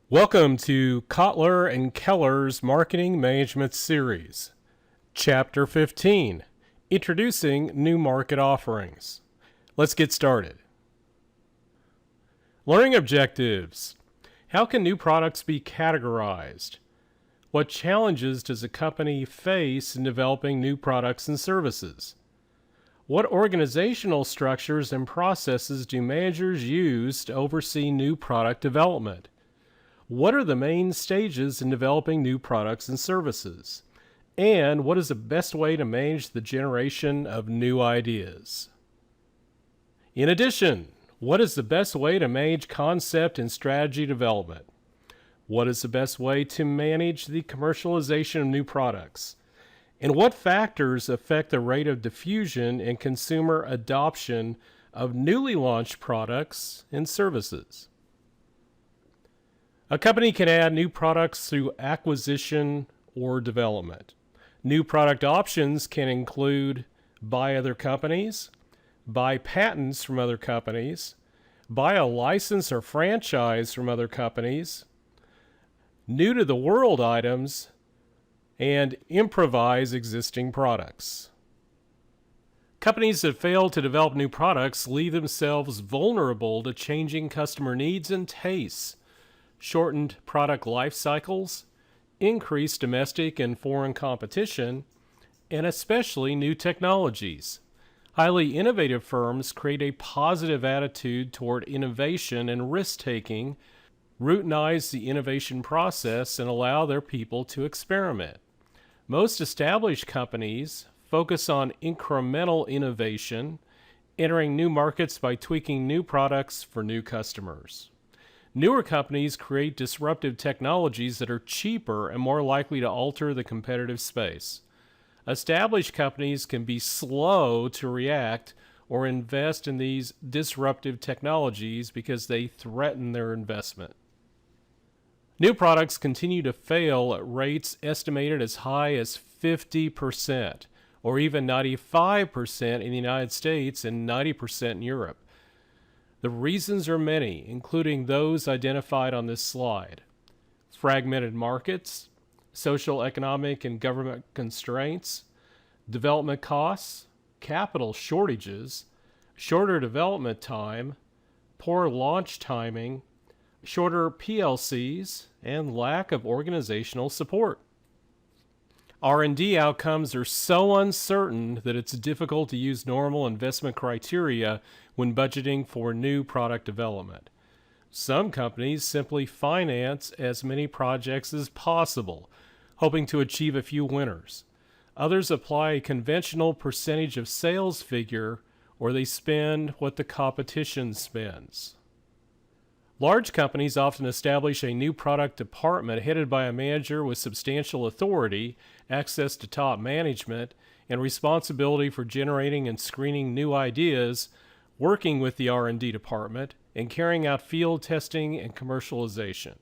Welcome to Kotler and Keller's Marketing Management Series, Chapter 15, Introducing New Market Offerings. Let's get started. Learning objectives. How can new products be categorized? What challenges does a company face in developing new products and services? What organizational structures and processes do managers use to oversee new product development? What are the main stages in developing new products and services? And what is the best way to manage the generation of new ideas? In addition, what is the best way to manage concept and strategy development? What is the best way to manage the commercialization of new products? And what factors affect the rate of diffusion and consumer adoption of newly launched products and services? A company can add new products through acquisition or development. New product options can include buy other companies, buy patents from other companies, buy a license or franchise from other companies, new to the world items, and improvise existing products. Companies that fail to develop new products leave themselves vulnerable to changing customer needs and tastes, shortened product life cycles, increased domestic and foreign competition, and especially new technologies. Highly innovative firms create a positive attitude toward innovation and risk-taking, routinize the innovation process, and allow their people to experiment. Most established companies focus on incremental innovation, entering new markets by tweaking new products for new customers. Newer companies create disruptive technologies that are cheaper and more likely to alter the competitive space. Established companies can be slow to react or invest in these disruptive technologies because they threaten their investment. New products continue to fail at rates estimated as high as 50%, or even 95% in the United States and 90% in Europe. The reasons are many, including those identified on this slide: fragmented markets, social, economic, and government constraints, development costs, capital shortages, shorter development time, poor launch timing, shorter PLCs, and lack of organizational support. R&D outcomes are so uncertain that it's difficult to use normal investment criteria when budgeting for new product development. Some companies simply finance as many projects as possible, hoping to achieve a few winners. Others apply a conventional percentage of sales figure, or they spend what the competition spends. Large companies often establish a new product department headed by a manager with substantial authority, access to top management, and responsibility for generating and screening new ideas, working with the R&D department, and carrying out field testing and commercialization.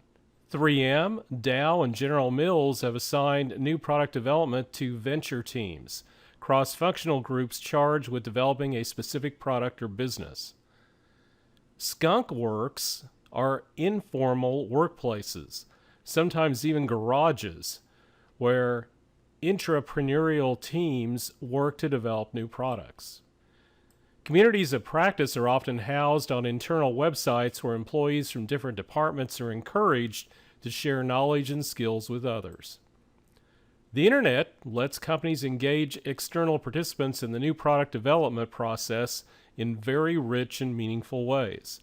3M, Dow, and General Mills have assigned new product development to venture teams, cross-functional groups charged with developing a specific product or business. Skunk Works are informal workplaces, sometimes even garages, where intrapreneurial teams work to develop new products. Communities of practice are often housed on internal websites where employees from different departments are encouraged to share knowledge and skills with others. The internet lets companies engage external participants in the new product development process in very rich and meaningful ways.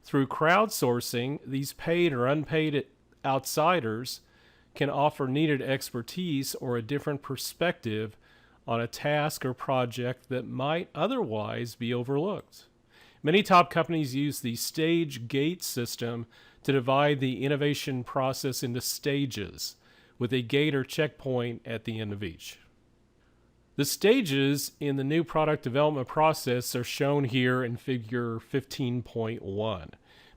Through crowdsourcing, these paid or unpaid outsiders can offer needed expertise or a different perspective on a task or project that might otherwise be overlooked. Many top companies use the stage gate system to divide the innovation process into stages, with a gate or checkpoint at the end of each. The stages in the new product development process are shown here in figure 15.1.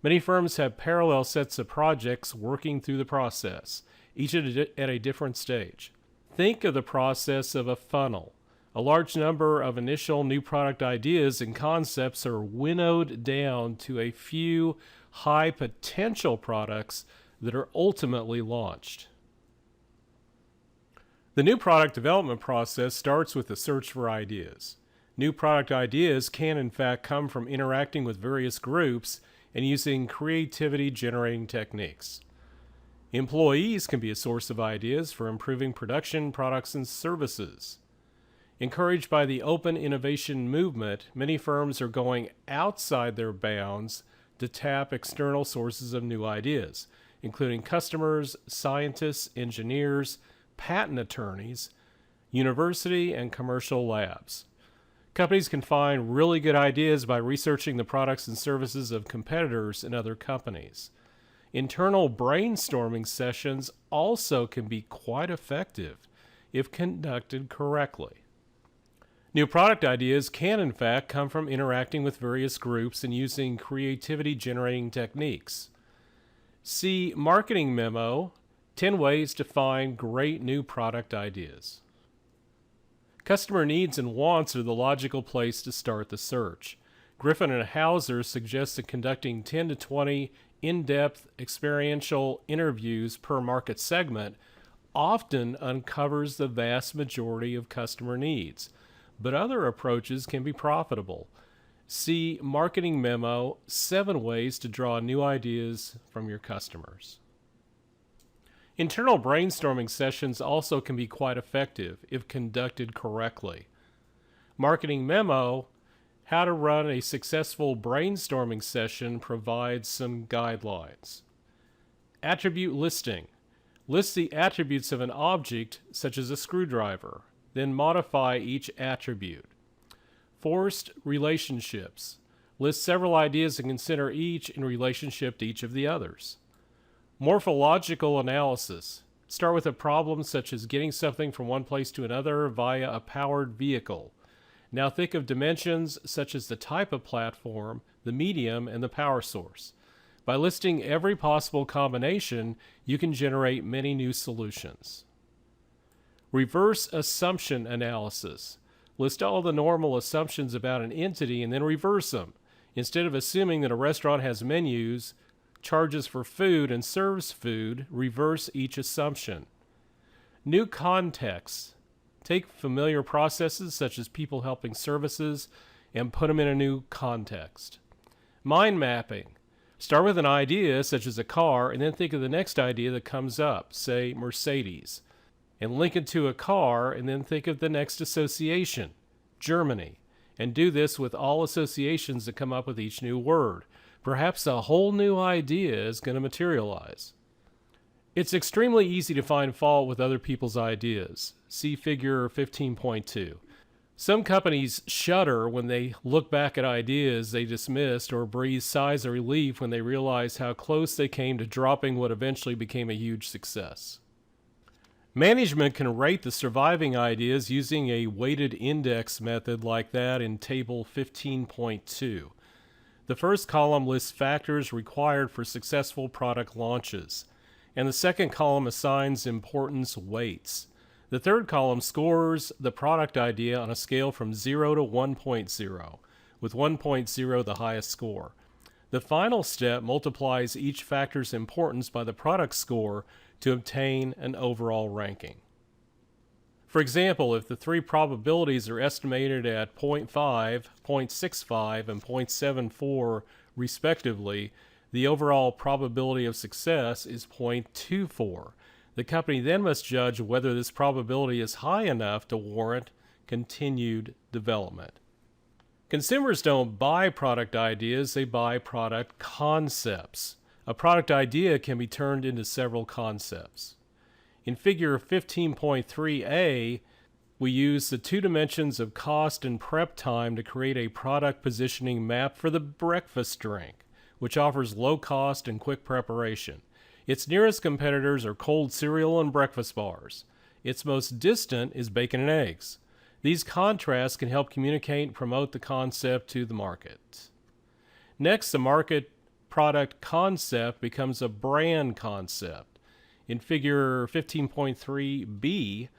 Many firms have parallel sets of projects working through the process, each at a different stage. Think of the process of a funnel. A large number of initial new product ideas and concepts are winnowed down to a few high potential products that are ultimately launched. The new product development process starts with the search for ideas. New product ideas can in fact come from interacting with various groups and using creativity-generating techniques. Employees can be a source of ideas for improving production, products, and services. Encouraged by the open innovation movement, many firms are going outside their bounds to tap external sources of new ideas, including customers, scientists, engineers, patent attorneys, university, and commercial labs. Companies can find really good ideas by researching the products and services of competitors and other companies. Internal brainstorming sessions also can be quite effective if conducted correctly. New product ideas can in fact come from interacting with various groups and using creativity-generating techniques. See Marketing Memo, 10 Ways to Find Great New Product Ideas. Customer needs and wants are the logical place to start the search. Griffin and Hauser suggested conducting 10 to 20 in-depth experiential interviews per market segment often uncovers the vast majority of customer needs, but other approaches can be profitable. See Marketing Memo, 7 Ways to Draw New Ideas from Your Customers. Internal brainstorming sessions also can be quite effective if conducted correctly. Marketing Memo, How to Run a Successful Brainstorming Session provides some guidelines. Attribute listing. List the attributes of an object, such as a screwdriver, then modify each attribute. Forced relationships. List several ideas and consider each in relationship to each of the others. Morphological analysis. Start with a problem such as getting something from one place to another via a powered vehicle. Now think of dimensions such as the type of platform, the medium, and the power source. By listing every possible combination, you can generate many new solutions. Reverse assumption analysis. List all the normal assumptions about an entity and then reverse them. Instead of assuming that a restaurant has menus, charges for food, and serves food, reverse each assumption. New contexts. Take familiar processes such as people helping services and put them in a new context. Mind mapping. Start with an idea such as a car and then think of the next idea that comes up, say Mercedes, and link it to a car and then think of the next association, Germany, and do this with all associations that come up with each new word. Perhaps a whole new idea is going to materialize. It's extremely easy to find fault with other people's ideas. See Figure 15.2. Some companies shudder when they look back at ideas they dismissed or breathe sighs of relief when they realize how close they came to dropping what eventually became a huge success. Management can rate the surviving ideas using a weighted index method like that in Table 15.2. The first column lists factors required for successful product launches, and the second column assigns importance weights. The third column scores the product idea on a scale from 0 to 1.0, with 1.0 the highest score. The final step multiplies each factor's importance by the product score to obtain an overall ranking. For example, if the three probabilities are estimated at 0.5, 0.65, and 0.74 respectively, the overall probability of success is 0.24. The company then must judge whether this probability is high enough to warrant continued development. Consumers don't buy product ideas, they buy product concepts. A product idea can be turned into several concepts. In Figure 15.3a, we use the two dimensions of cost and prep time to create a product positioning map for the breakfast drink, which offers low cost and quick preparation. Its nearest competitors are cold cereal and breakfast bars. Its most distant is bacon and eggs. These contrasts can help communicate and promote the concept to the market. Next, the market product concept becomes a brand concept. In Figure 15.3b,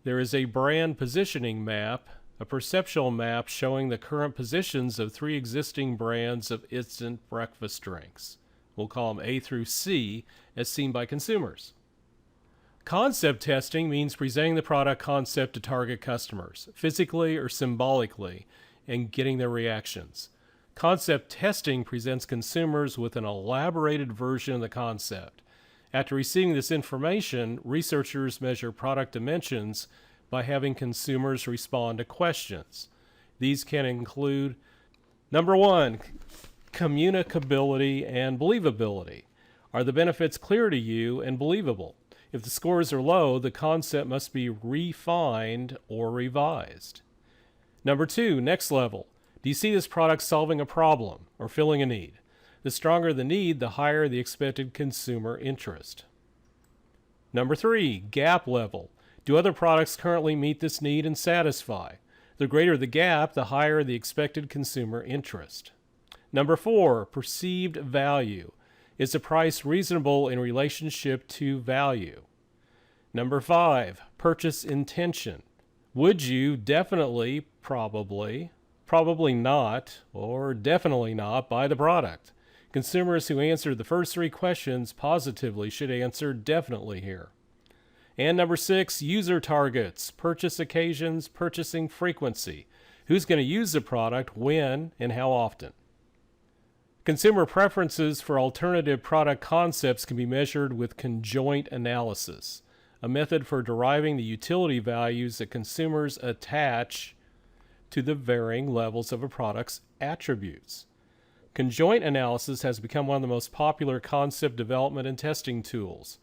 there is a brand positioning map, a perceptual map showing the current positions of 3 existing brands of instant breakfast drinks. we'll call them A through C, as seen by consumers. Concept testing means presenting the product concept to target customers, physically or symbolically, and getting their reactions. Concept testing presents consumers with an elaborated version of the concept. After receiving this information, researchers measure product dimensions by having consumers respond to questions. These can include, number one, communicability and believability. Are the benefits clear to you and believable? If the scores are low, the concept must be refined or revised. Number two, next level. Do you see this product solving a problem or filling a need? The stronger the need, the higher the expected consumer interest. Number three, gap level. Do other products currently meet this need and satisfy? The greater the gap, the higher the expected consumer interest. Number four, perceived value. Is the price reasonable in relationship to value? Number five, purchase intention. Would you definitely, probably not, or definitely not buy the product? Consumers who answered the first three questions positively should answer definitely here. And number six, user targets, purchase occasions, purchasing frequency. Who's going to use the product, when, and how often? Consumer preferences for alternative product concepts can be measured with conjoint analysis, a method for deriving the utility values that consumers attach to the varying levels of a product's attributes. Conjoint analysis has become one of the most popular concept development and testing tools.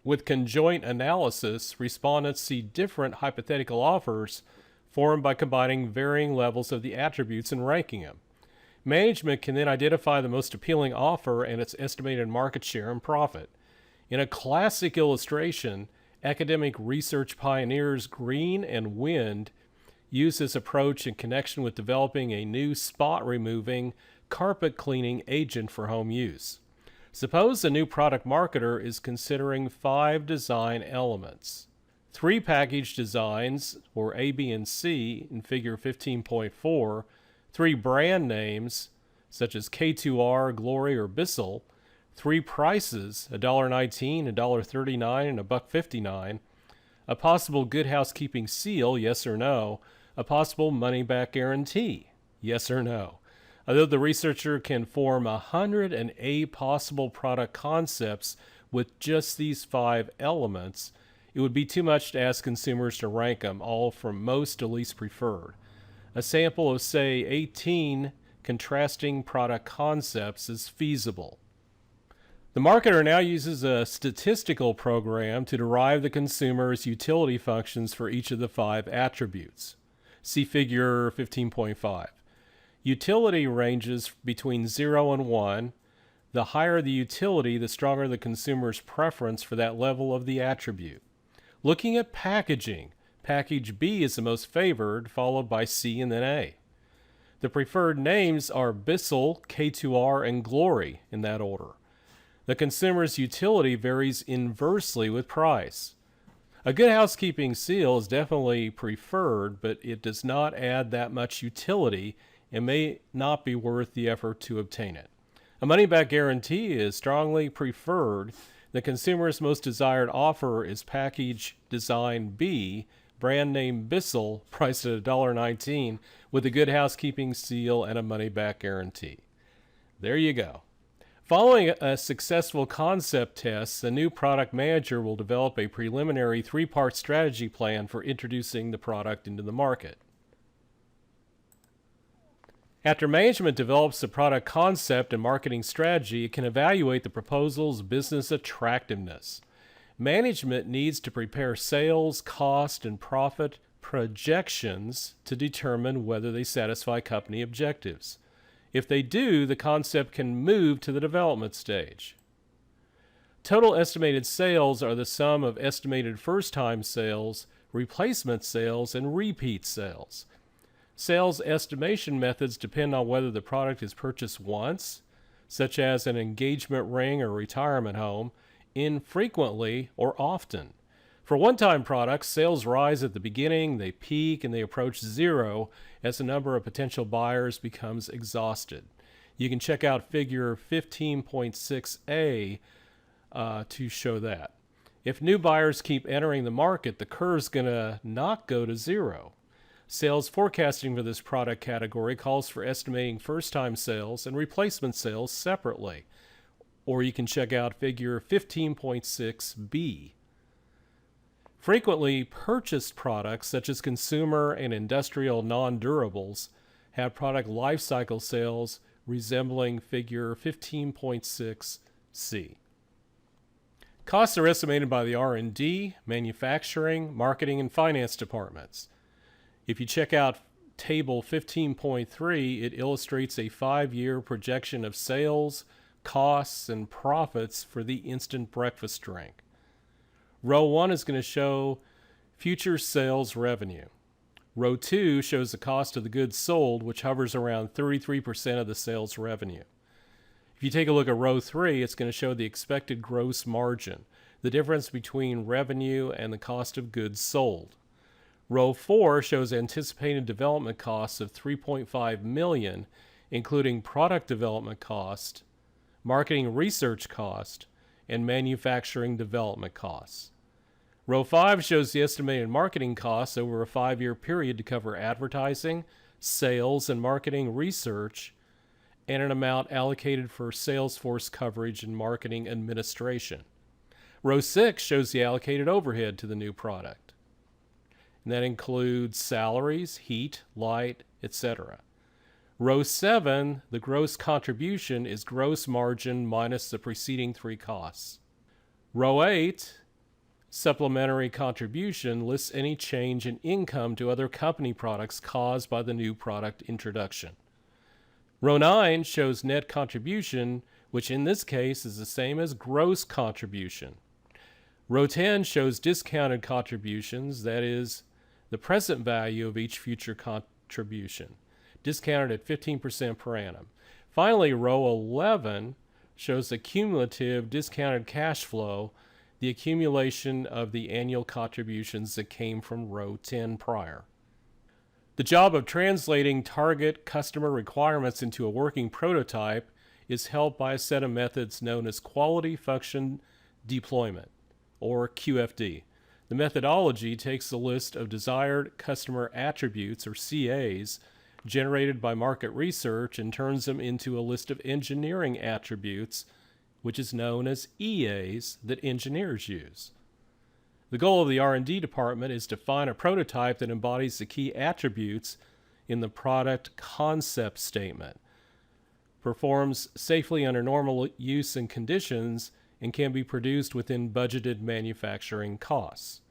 With conjoint analysis, respondents see different hypothetical offers formed by combining varying levels of the attributes and ranking them. Management can then identify the most appealing offer and its estimated market share and profit. In a classic illustration, academic research pioneers Green and Wind used this approach in connection with developing a new spot-removing, carpet-cleaning agent for home use. Suppose a new product marketer is considering 5 design elements. 3 package designs, or A, B, and C, in figure 15.4, 3 brand names, such as K2R, Glory, or Bissell, 3 prices, $1.19, $1.39, and $1.59, a possible Good Housekeeping seal, yes or no, a possible money-back guarantee, yes or no. Although the researcher can form 108 possible product concepts with just these 5 elements, it would be too much to ask consumers to rank them all from most to least preferred. A sample of, say, 18 contrasting product concepts is feasible. The marketer now uses a statistical program to derive the consumer's utility functions for each of the 5 attributes. See figure 15.5. Utility ranges between 0 and 1. The higher the utility, the stronger the consumer's preference for that level of the attribute. Looking at packaging, package B is the most favored, followed by C and then A. The preferred names are Bissell, K2R, and Glory in that order. The consumer's utility varies inversely with price. A Good Housekeeping seal is definitely preferred, but it does not add that much utility and may not be worth the effort to obtain it. A money-back guarantee is strongly preferred. The consumer's most desired offer is package design B, brand name Bissell, priced at $1.19, with a Good Housekeeping seal and a money-back guarantee. There you go. Following a successful concept test, the new product manager will develop a preliminary 3-part strategy plan for introducing the product into the market. After management develops the product concept and marketing strategy, it can evaluate the proposal's business attractiveness. Management needs to prepare sales, cost, and profit projections to determine whether they satisfy company objectives. If they do, the concept can move to the development stage. Total estimated sales are the sum of estimated first-time sales, replacement sales, and repeat sales. Sales estimation methods depend on whether the product is purchased once, such as an engagement ring or retirement home, infrequently, or often. For one-time products, sales rise at the beginning, they peak, and they approach 0 as the number of potential buyers becomes exhausted. You can check out figure 15.6a to show that. If new buyers keep entering the market, the curve's going to not go to zero. Sales forecasting for this product category calls for estimating first-time sales and replacement sales separately. Or you can check out figure 15.6b. Frequently purchased products such as consumer and industrial non-durables have product life cycle sales resembling figure 15.6c. Costs are estimated by the R&D, manufacturing, marketing, and finance departments. If you check out table 15.3, it illustrates a 5-year projection of sales, costs, and profits for the instant breakfast drink. Row 1 is going to show future sales revenue. Row 2 shows the cost of the goods sold, which hovers around 33% of the sales revenue. If you take a look at row 3, it's going to show the expected gross margin, the difference between revenue and the cost of goods sold. Row 4 shows anticipated development costs of $3.5 million, including product development cost, marketing research cost, and manufacturing development costs. Row 5 shows the estimated marketing costs over a 5-year period to cover advertising, sales, and marketing research, and an amount allocated for Salesforce coverage and marketing administration. Row 6 shows the allocated overhead to the new product. And that includes salaries, heat, light, etc. Row 7, the gross contribution is gross margin minus the preceding 3 costs. Row 8, supplementary contribution, lists any change in income to other company products caused by the new product introduction. Row 9 shows net contribution, which in this case is the same as gross contribution. Row 10 shows discounted contributions, that is, the present value of each future contribution, discounted at 15% per annum. Finally, row 11 shows the cumulative discounted cash flow, the accumulation of the annual contributions that came from row 10 prior. The job of translating target customer requirements into a working prototype is helped by a set of methods known as Quality Function Deployment, or QFD. The methodology takes the list of desired customer attributes, or CAs, generated by market research and turns them into a list of engineering attributes, which is known as EAs, that engineers use. The goal of the R&D department is to find a prototype that embodies the key attributes in the product concept statement, performs safely under normal use and conditions, and can be produced within budgeted manufacturing costs.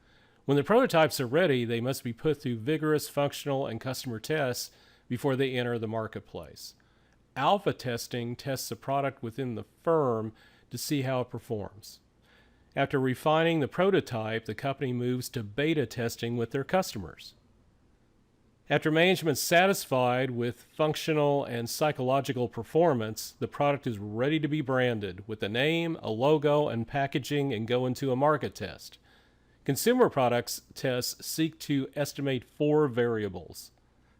When the prototypes are ready, they must be put through vigorous functional and customer tests before they enter the marketplace. Alpha testing tests the product within the firm to see how it performs. After refining the prototype, the company moves to beta testing with their customers. After management's satisfied with functional and psychological performance, the product is ready to be branded with a name, a logo, and packaging and go into a market test. Consumer products tests seek to estimate 4 variables: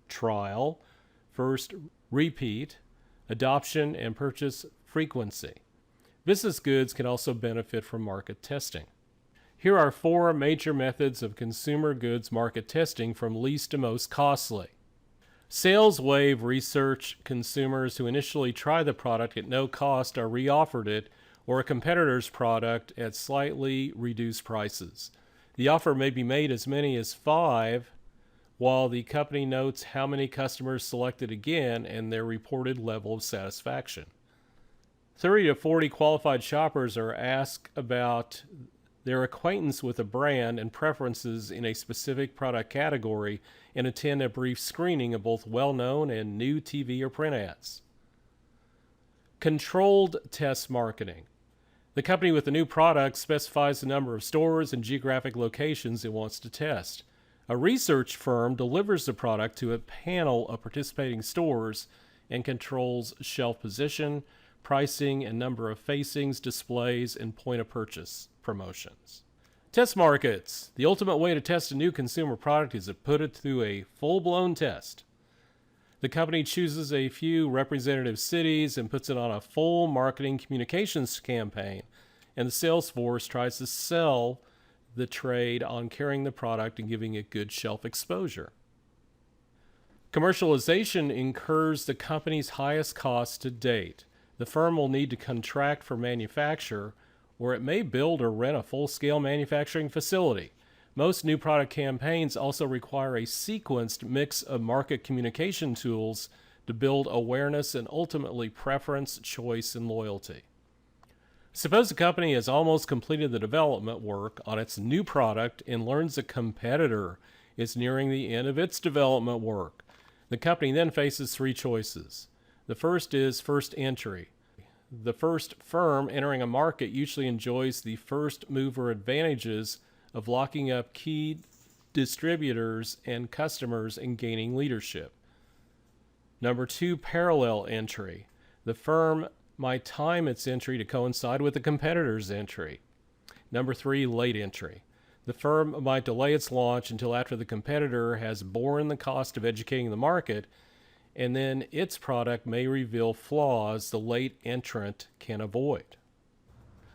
trial, first repeat, adoption, and purchase frequency. Business goods can also benefit from market testing. Here are 4 major methods of consumer goods market testing from least to most costly. Sales wave research consumers who initially try the product at no cost are reoffered it or a competitor's product at slightly reduced prices. The offer may be made as many as 5, while the company notes how many customers selected again and their reported level of satisfaction. 30 to 40 qualified shoppers are asked about their acquaintance with a brand and preferences in a specific product category and attend a brief screening of both well-known and new TV or print ads. Controlled test marketing. The company with the new product specifies the number of stores and geographic locations it wants to test. A research firm delivers the product to a panel of participating stores and controls shelf position, pricing, and number of facings, displays, and point of purchase promotions. Test markets. The ultimate way to test a new consumer product is to put it through a full-blown test. The company chooses a few representative cities and puts it on a full marketing communications campaign, and the sales force tries to sell the trade on carrying the product and giving it good shelf exposure. Commercialization incurs the company's highest costs to date. The firm will need to contract for manufacture, or it may build or rent a full-scale manufacturing facility. Most new product campaigns also require a sequenced mix of market communication tools to build awareness and ultimately preference, choice, and loyalty. Suppose a company has almost completed the development work on its new product and learns a competitor is nearing the end of its development work. The company then faces three choices. The first is first entry. The first firm entering a market usually enjoys the first mover advantages of locking up key distributors and customers and gaining leadership. Number two, parallel entry. The firm might time its entry to coincide with the competitor's entry. Number three, late entry. The firm might delay its launch until after the competitor has borne the cost of educating the market, and then its product may reveal flaws the late entrant can avoid.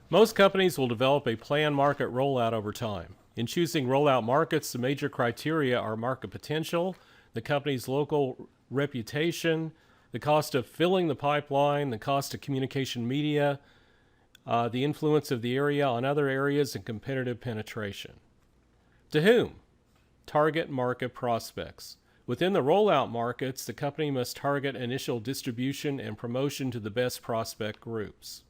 Most companies will develop a planned market rollout over time. In choosing rollout markets, the major criteria are market potential, the company's local reputation, the cost of filling the pipeline, the cost of communication media, the influence of the area on other areas, and competitive penetration. To whom? Target market prospects. Within the rollout markets, the company must target initial distribution and promotion to the best prospect groups.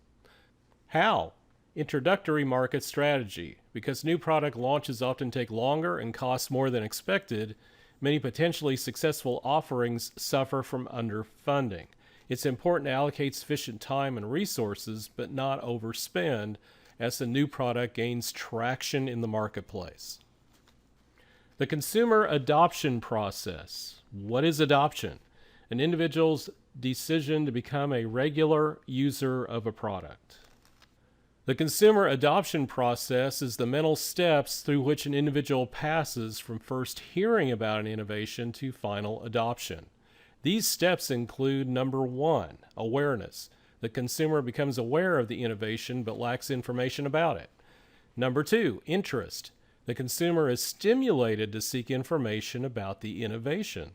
How? Introductory market strategy. Because new product launches often take longer and cost more than expected, many potentially successful offerings suffer from underfunding. It's important to allocate sufficient time and resources, but not overspend, as the new product gains traction in the marketplace. The consumer adoption process. What is adoption? An individual's decision to become a regular user of a product. The consumer adoption process is the mental steps through which an individual passes from first hearing about an innovation to final adoption. These steps include number one, awareness. The consumer becomes aware of the innovation but lacks information about it. Number two, interest. The consumer is stimulated to seek information about the innovation.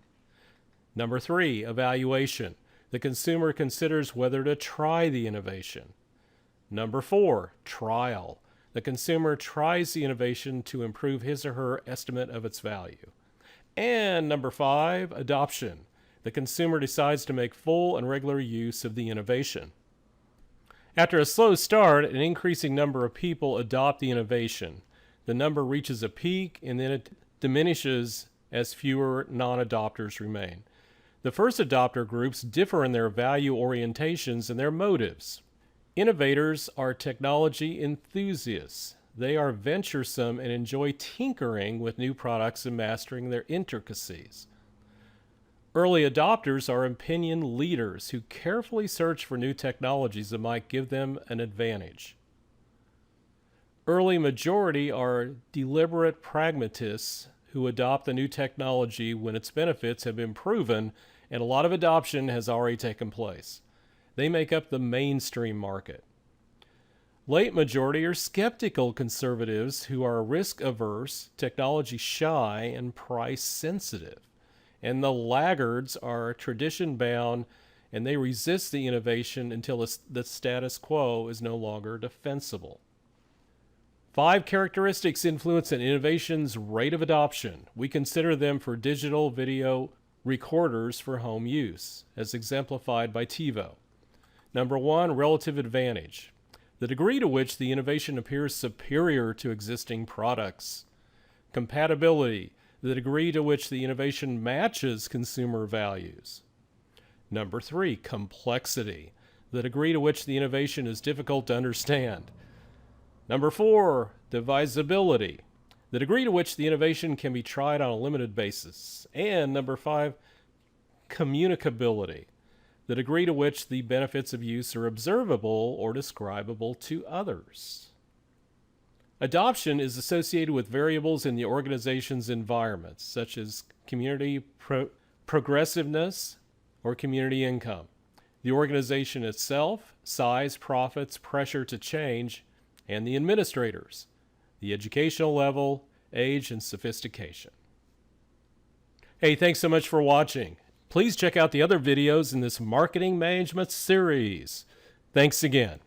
Number three, evaluation. The consumer considers whether to try the innovation. Number four, trial. The consumer tries the innovation to improve his or her estimate of its value. And number five, adoption. The consumer decides to make full and regular use of the innovation. After a slow start, an increasing number of people adopt the innovation. The number reaches a peak and then it diminishes as fewer non-adopters remain. The first adopter groups differ in their value orientations and their motives. Innovators are technology enthusiasts. They are venturesome and enjoy tinkering with new products and mastering their intricacies. Early adopters are opinion leaders who carefully search for new technologies that might give them an advantage. Early majority are deliberate pragmatists who adopt the new technology when its benefits have been proven and a lot of adoption has already taken place. They make up the mainstream market. Late majority are skeptical conservatives who are risk-averse, technology-shy, and price-sensitive. And the laggards are tradition-bound, and they resist the innovation until the status quo is no longer defensible. 5 characteristics influence an innovation's rate of adoption. We consider them for digital video recorders for home use, as exemplified by TiVo. Number 1, relative advantage. The degree to which the innovation appears superior to existing products. Compatibility. The degree to which the innovation matches consumer values. Number 3, complexity. The degree to which the innovation is difficult to understand. Number 4, divisibility. The degree to which the innovation can be tried on a limited basis. And number 5, communicability. The degree to which the benefits of use are observable or describable to others. Adoption is associated with variables in the organization's environment, such as community progressiveness, or community income, the organization itself, size, profits, pressure to change, and the administrators, the educational level, age, and sophistication. Hey, thanks so much for watching. Please check out the other videos in this marketing management series. Thanks again.